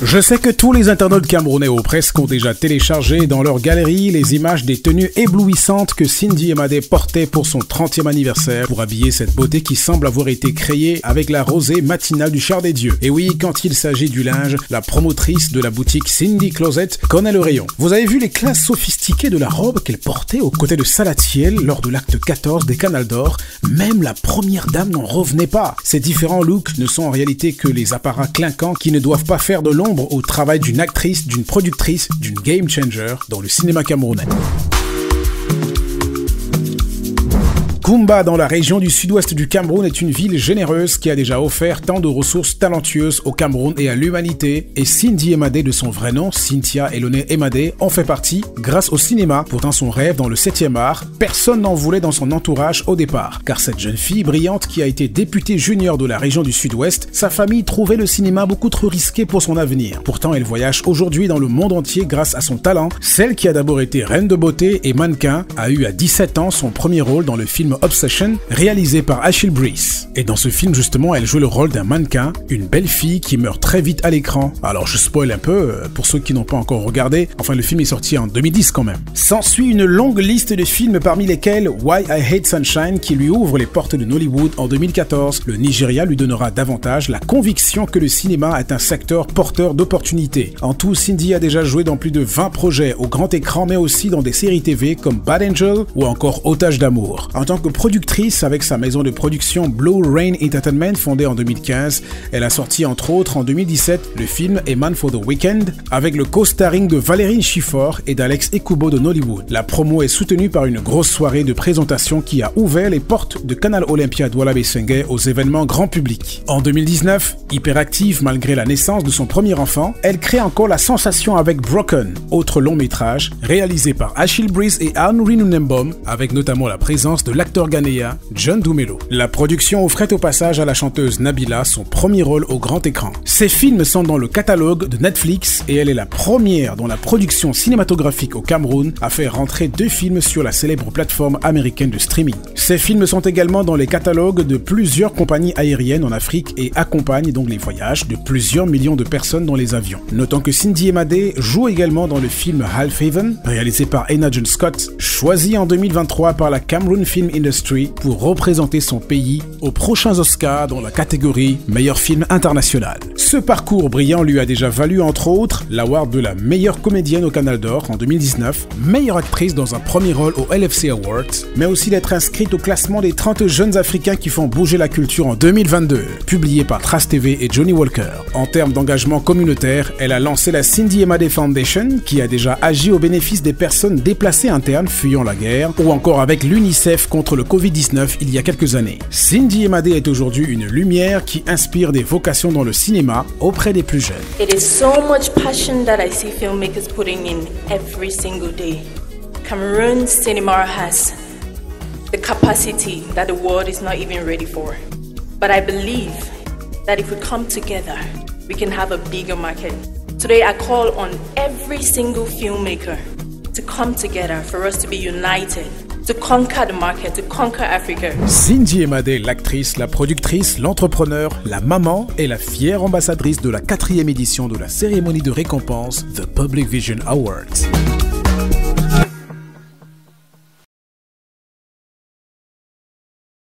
Je sais que tous les internautes camerounais ou presque ont déjà téléchargé dans leur galerie les images des tenues éblouissantes que Cindy Emadé portait pour son 30e anniversaire pour habiller cette beauté qui semble avoir été créée avec la rosée matinale du char des dieux. Et oui, quand il s'agit du linge, la promotrice de la boutique Cindy Closet connaît le rayon. Vous avez vu les classes sophistiquées de la robe qu'elle portait aux côtés de Salatiel lors de l'acte 14 des Canals d'Or? Même la première dame n'en revenait pas. Ces différents looks ne sont en réalité que les apparats clinquants qui ne doivent pas faire de l'ombre au travail d'une actrice, d'une productrice, d'une game changer dans le cinéma camerounais. Kumba, dans la région du sud-ouest du Cameroun, est une ville généreuse qui a déjà offert tant de ressources talentueuses au Cameroun et à l'humanité, et Cindy Emadé, de son vrai nom, Cynthia Eloné Emadé, en fait partie grâce au cinéma. Pourtant son rêve dans le 7e art, personne n'en voulait dans son entourage au départ, car cette jeune fille brillante qui a été députée junior de la région du sud-ouest, sa famille trouvait le cinéma beaucoup trop risqué pour son avenir. Pourtant elle voyage aujourd'hui dans le monde entier grâce à son talent. Celle qui a d'abord été reine de beauté et mannequin a eu à 17 ans son premier rôle dans le film Obsession, réalisé par Achille Brice. Et dans ce film justement, elle joue le rôle d'un mannequin, une belle fille qui meurt très vite à l'écran. Alors je spoil un peu, pour ceux qui n'ont pas encore regardé, enfin le film est sorti en 2010 quand même. S'ensuit une longue liste de films parmi lesquels Why I Hate Sunshine qui lui ouvre les portes de Nollywood en 2014. Le Nigeria lui donnera davantage la conviction que le cinéma est un secteur porteur d'opportunités. En tout, Cindy a déjà joué dans plus de 20 projets au grand écran, mais aussi dans des séries TV comme Bad Angel ou encore Otage d'amour. En tant que productrice avec sa maison de production Blue Rain Entertainment fondée en 2015, elle a sorti entre autres en 2017 le film A Man for the Weekend avec le co-starring de Valérine Schiffor et d'Alex Ekubo de Nollywood. La promo est soutenue par une grosse soirée de présentation qui a ouvert les portes de Canal Olympia Douala Bessengue aux événements grand public. En 2019, hyperactive malgré la naissance de son premier enfant, elle crée encore la sensation avec Broken, autre long métrage réalisé par Achille Brice et Henry Nunembom avec notamment la présence de l'acteur ghanéen John Dumelo. La production offrait au passage à la chanteuse Nabila son premier rôle au grand écran. Ces films sont dans le catalogue de Netflix et elle est la première dont la production cinématographique au Cameroun a fait rentrer 2 films sur la célèbre plateforme américaine de streaming. Ces films sont également dans les catalogues de plusieurs compagnies aériennes en Afrique et accompagnent donc les voyages de plusieurs millions de personnes dans les avions. Notons que Cindy Emadé joue également dans le film Half Haven, réalisé par Ena John Scott, choisi en 2023 par la Cameroon Film Industry pour représenter son pays aux prochains Oscars dans la catégorie meilleur film international. Ce parcours brillant lui a déjà valu entre autres l'award de la meilleure comédienne au Canal d'Or en 2019, meilleure actrice dans un premier rôle au LFC Awards, mais aussi d'être inscrite au classement des 30 jeunes africains qui font bouger la culture en 2022, publié par Trace TV et Johnny Walker. En termes d'engagement communautaire, elle a lancé la Cindy Emadé Foundation qui a déjà agi au bénéfice des personnes déplacées internes fuyant la guerre, ou encore avec l'UNICEF contre le Covid-19 il y a quelques années. Cindy Emadé est aujourd'hui une lumière qui inspire des vocations dans le cinéma auprès des plus jeunes. It is so much passion that I see filmmakers putting in every single day. Cameroon cinema has the capacity that the world is not even ready for. But I believe that if we come together, we can have a bigger market. Today I call on every single filmmaker to come together for us to be united. To conquer the market, to conquer Africa. Cindy Emadé, l'actrice, la productrice, l'entrepreneur, la maman et la fière ambassadrice de la 4e édition de la cérémonie de récompense The Public Vision Awards.